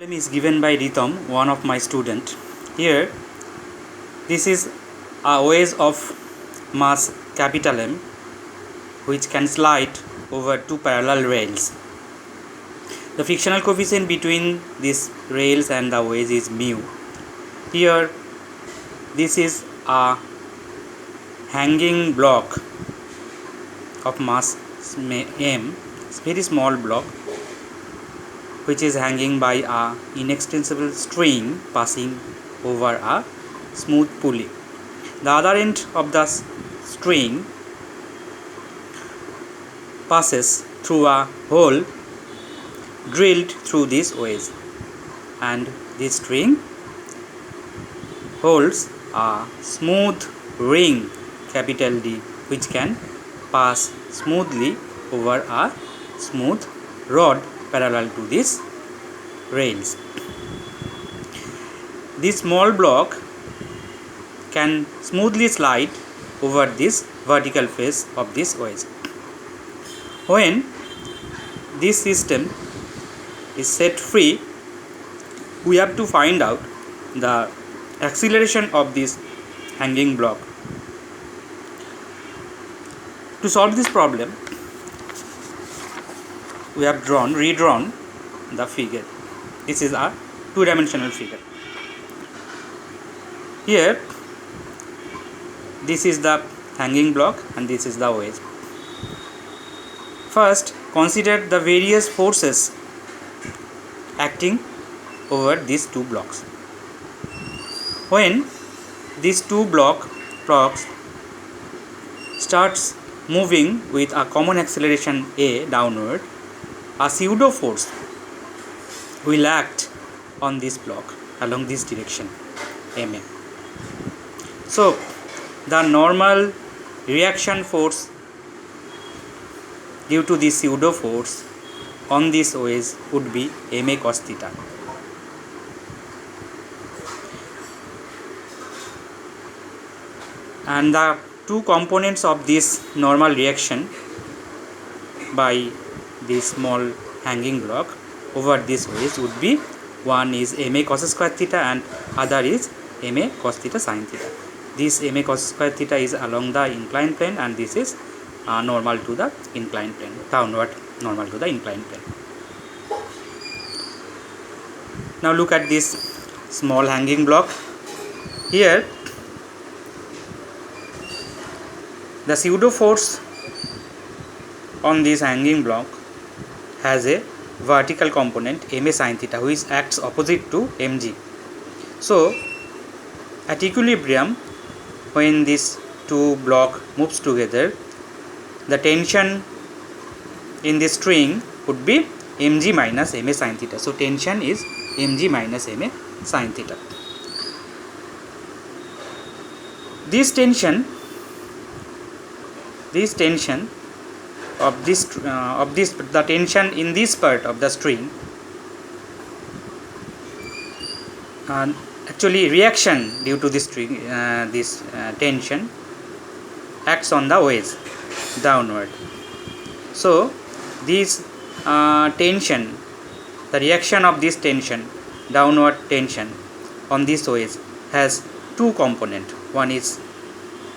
Problem is given by Ritam, one of my student. Here, this is a waves of mass capital M, which can slide over two parallel rails. The frictional coefficient between these rails and the waves is mu. Here, this is a hanging block of mass M, very small block, which is hanging by a inextensible string passing over a smooth pulley. The other end of the string passes through a hole drilled through this wedge, and this string holds a smooth ring capital D, which can pass smoothly over a smooth rod parallel to these rails. This small block can smoothly slide over this vertical face of this wedge. When this system is set free, we have to find out the acceleration of this hanging block. To solve this problem, we have redrawn the figure. This is a two-dimensional figure. Here, this is the hanging block and this is the wedge. First, consider the various forces acting over these two blocks. When these two blocks starts moving with a common acceleration A downward, a pseudo force will act on this block along this direction Ma. So the normal reaction force due to this pseudo force on this wedge would be Ma cos theta. And the two components of this normal reaction by this small hanging block over this wedge would be, one is Ma cos square theta and other is Ma cos theta sin theta. This Ma cos square theta is along the inclined plane and this is normal to the inclined plane, downward normal to the inclined plane. Now look at this small hanging block. Here, the pseudo force on this hanging block has a vertical component Ma sin theta, which acts opposite to Mg. So at equilibrium, when this two block moves together, the tension in this string would be Mg minus Ma sin theta. So tension is Mg minus Ma sin theta. This tension of the tension in this part of the string, actually reaction due to this string, tension acts on the wedge downward. So this tension, the reaction of this tension, downward tension on this wedge has two components. One is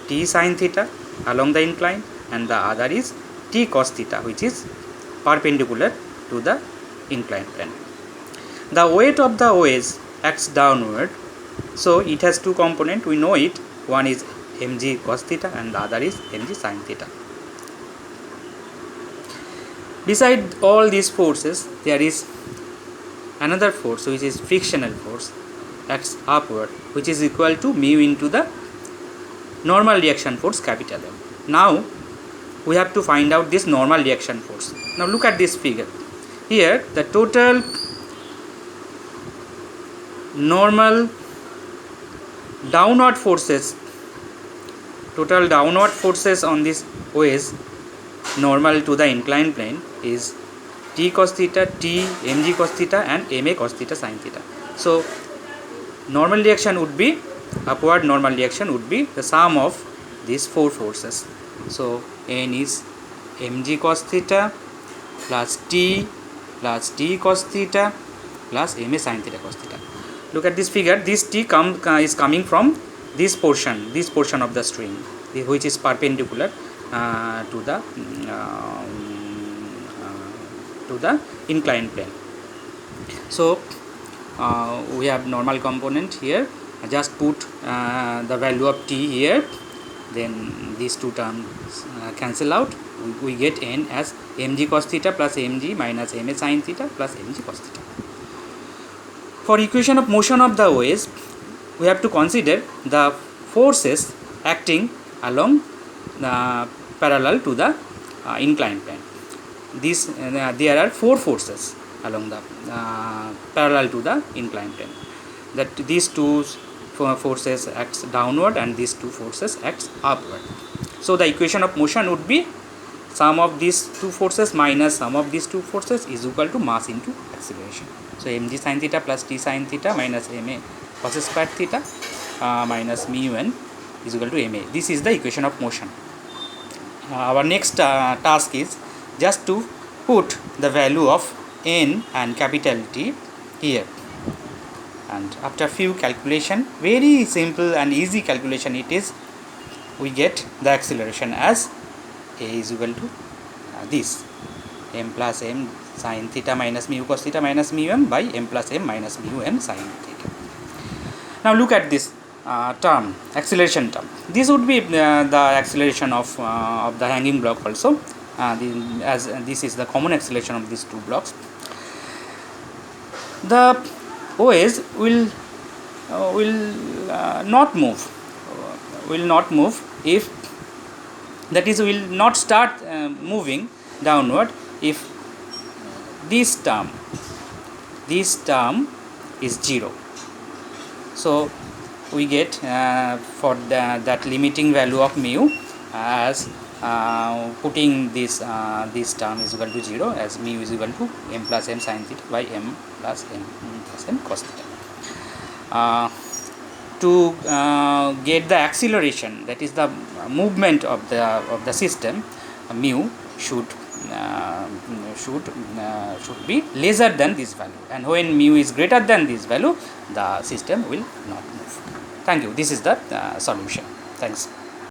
T sin theta along the incline and the other is T cos theta, which is perpendicular to the inclined plane. The weight of the wedge acts downward, so it has two components. We know it. One is Mg cos theta and the other is Mg sin theta. Beside all these forces, there is another force, which is frictional force, acts upward, which is equal to mu into the normal reaction force capital M. Now we have to find out this normal reaction force. Now look at this figure. Here the total normal downward forces on this wedge normal to the inclined plane is T cos theta, T Mg cos theta and Ma cos theta sin theta. So normal reaction would be, upward normal reaction would be the sum of these four forces. So N is Mg cos theta plus T cos theta plus ma sin theta cos theta. Look at this figure. This t is coming from this portion of the string, which is perpendicular to the inclined plane. So we have normal component here. Just put the value of t here, then these two terms cancel out. We get n as mg cos theta plus mg minus ma sin theta plus mg cos theta. For equation of motion of the waves, we have to consider the forces acting along parallel to the inclined plane. There are four forces along the parallel to the inclined plane. That these two forces acts downward and these two forces acts upward. So the equation of motion would be sum of these two forces minus sum of these two forces is equal to mass into acceleration. So mg sin theta plus t sin theta minus ma cos square theta minus mu n is equal to ma. This is the equation of motion. Our next task is just to put the value of n and capital T here, and after few calculation, very simple and easy calculation it is, we get the acceleration as a is equal to this m plus m sin theta minus mu cos theta minus mu m by m plus m minus mu m sin theta. Now look at this term, acceleration term. This would be the acceleration of the hanging block also, as this is the common acceleration of these two blocks. The OS will not move if, that is, will not start moving downward if this term is 0. So we get for that limiting value of mu as putting this term is equal to 0, as mu is equal to m plus m sin theta by m plus m cos theta. To get the acceleration, that is the movement of the system, mu should be lesser than this value, and when mu is greater than this value, the system will not move. Thank you. This is the solution. Thanks.